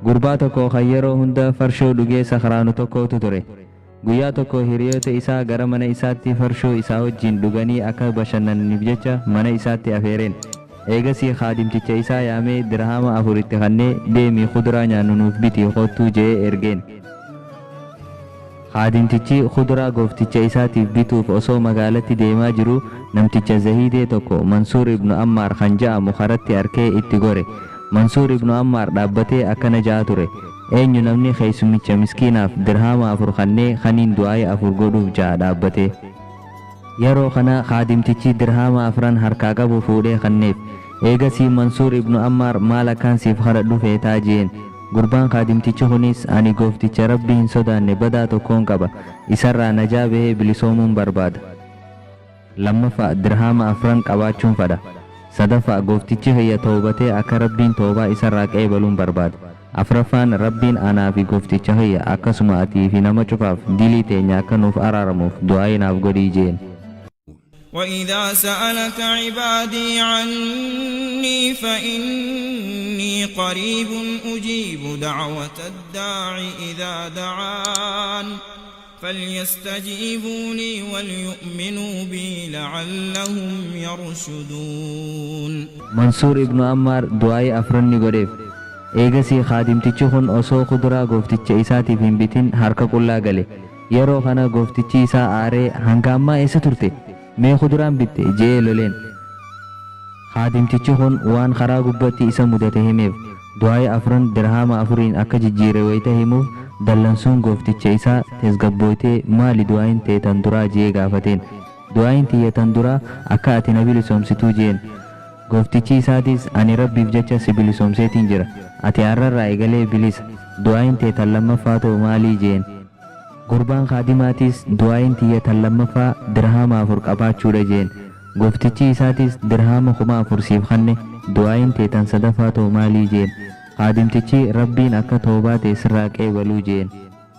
gurbaa tokko kan yeroo hunda farshoo dhugee sakhraanu tokkotu ture. Guyyaa tokko hiriyoota isaa gara mana isaatti farshoo isaa wajjin dhuganii akka bashannaniif jecha mana isaatti afeereen. Eegasii khaadimticha isaa yaamee dirhama 4 itti kennee deemii kuduraa nyaannu nuuf biti kottuu jedhee ergeen. Khaadimtichi kuduraa goofticha isaatiif bituuf osoo magaalatti deemaa jiru namticha zahidee tokko Mansuur ibnu Ammaar kan jedhamu karatti arkee itti gore. Mansuur ibnu Ammaar dhaabbatee akkana ja'a ture. Eenyu namni keessummicha miskiinaaf dirhama 4 kennee kaniin du'aa'ee 4 godhuuf ja'a dhaabbatee. Yeroo kana khaadimtichi dirhama 4 harkaa qabu fuudhee kenneef. Eegasii Mansuur ibnu Ammaar maal akkaan siif kadhadhu feetaa jeen. Gurbaan khaadimtichi kunis ani goofticha Rabbii hin sodaanne badaa tokkoon qaba. Isarraa najaa bahee bilisoomuun barbaada. Lammaffaa dirhama 4 qabaachuun fedha. Sadaffaa gooftichi kiyya toobatee akka Rabbiin toobaa isarraa qeebaluun barbaada. Afraffaan Rabbiin anaa fi goofticha kiyya akkasuma atii fi nama cufaaf dilii teenya akka nuuf araaramuuf du'aa naaf godhii jeen. وإذا سألك عبادي عني فإني قريب أجيب دعوة الداع إذا دعان فليستجيبوا لي وليؤمنوا بي لعلهم يرشدون. منصور ابن عمار دعاء أفرني قريب. Eegasii khaadimtichi kun osoo kuduraa goofticha isaatiif hin bitin harka qullaa gale. Yeroo kana gooftichi isaa aaree hanga ammaa eessa turte? Mee kuduraan bitte jee loleen. Khaadimtichi kun waan karaa gubbatti isa mudate himeef du'aa 4 dirhama 4 akka jijjire wayita himuuf dallansuun goofticha isaa tasgabbooytee maali du'aan teetan duraa jee gaafateen. Du'aan tiyatan duraa akka ati na bilisoomsituu jeen. Gooftichi isaatis ani Rabbiif jecha si bilisoomseetiin jira. Ati har'arraa eegalee bilisa. Du'aan teetan lammaffaa ta'u maalii jeen. Gurbaan khaadimaatis du'aan tiyatan lammaffaa dirhama 4 qabaachuudha jeen. Gooftichi isaatis dirhama 4,000 siif kenne du'aan teetan sadaffaa ta'u maalii jeen. Khaadimtichi Rabbiin akka toobaa ta'e sirraa qeebaluu jeen.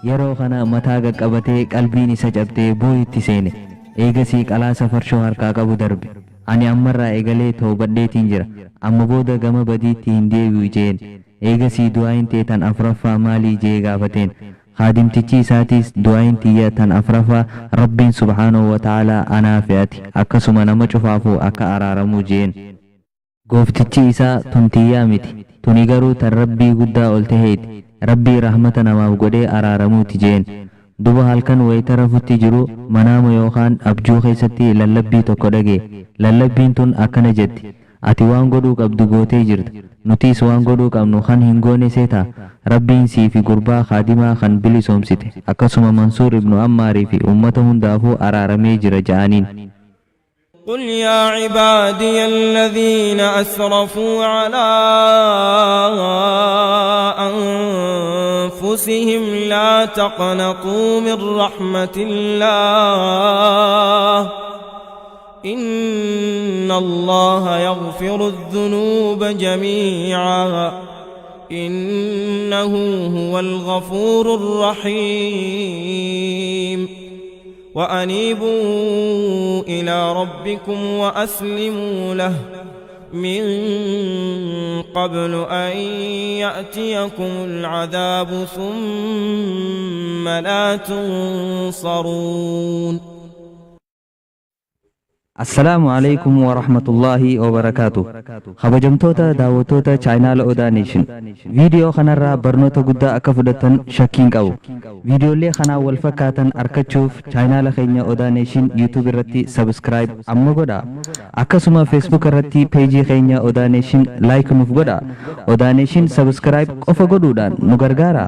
Yeroo kana mataa qaqqabatee qalbiin isa cabtee boo'itti seene. Eegasii qalaasa farshoo harkaa qabu darbe. Ani ammarraa eegalee toobadheetiin jira. Amma booda gama badiitti hin deebi'u jeen. Eegasii du'aan teetan afuraffaa maalii jee gaafateen. Khaadimtichi isaatis du'aan tiyatan afuraffaa Rabbiin subhaanahu wa ta'aalaa anaa fe'ati akkasuma nama cufaafuu akka araaramuu jeen. Gooftichi isaa tuntiyyaa miti. Tuni garuu tan Rabbii guddaa ol taheeti. Rabbii rahmata namaaf godhee araaramuuti jeen. Duba halkan wayita rafutti jiru manaama yookaan abjuu keessatti lallabbii tokko dhagee. Lallabbiin tun akkana jetti. Ati waan godhuu qabdu gootee jirta. Nutis waan godhuu qabnu kan hin goone seetaa. Rabbiin sii fi gurbaa khaadimaa kan bilisoomsite. Akkasuma Mansuur ibnu Ammaarii fi ummata hundaafuu araaramee jira ja'aniin. قل يا عبادي الذين أسرفوا على أنفسهم لا تقنطوا من رحمة الله إن الله يغفر الذنوب جميعا إنه هو الغفور الرحيم وأنيبوا إلى ربكم وأسلموا له من قبل أن يأتيكم العذاب ثم لا تنصرون. Assalamu alaikum wa rahmatullahi wa barakatuh. Kabajamtoota daawwattoota chaayinaala Odaa Neeshin. Viidiyoo kanarraa barnoota guddaa akka fudhatan shakkiin qabu. Viidiyoolee kanaa wal fakkaatan argachuuf chaayinaala keenya Odaa Neeshin YouTube irratti subscribe amma godhaa. Akkasuma Facebook irratti peejii keenya Odaa Neeshin like nuuf godhaa. Odaa Neeshin subscribe qofa godhuudhaan nu gargaara.